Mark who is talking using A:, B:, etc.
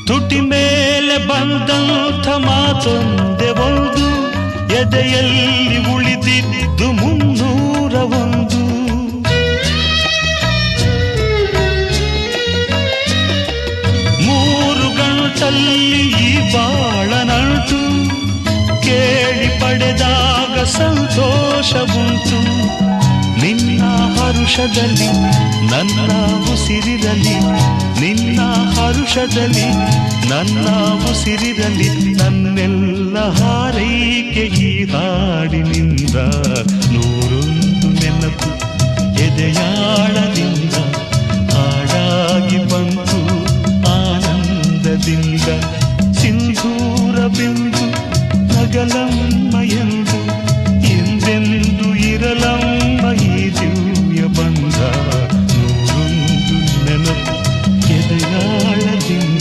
A: ತುಟಿ ಮೇಲೆ ಬಂದಂಥ ಮಾತೊಂದೆ ಒಂದು, ಎದೆಯಲ್ಲಿ ಉಳಿದಿದ್ದು 301. ಮೂರು ಗಂಟಲ್ಲಿ ಈ ಬಾಳನಂಟು, ಕೇಳಿ ಪಡೆದಾಗ ಸಂತೋಷವುಂಟು. ನಿನ್ನ ಹರುಷದಲ್ಲಿ ನನ್ನ ಉಸಿರಿರಲಿ, ನಿನ್ನ ಹರುಷದಲ್ಲಿ ನನ್ನ ಉಸಿರಿರಲಿ. ನನ್ನೆಲ್ಲ ಹಾರೈಕೆ ಈ ಹಾಡಿನಿಂದ, 101 ನೆನಪು ಎದೆಯಾಳದಿಂದ ಹಾಡಾಗಿ ಬಂತು ಆನಂದದಿಂದ. ಸಿಂಧೂರ ಬಿಂದು ನಗಲಮ್ಮ ಎಂದು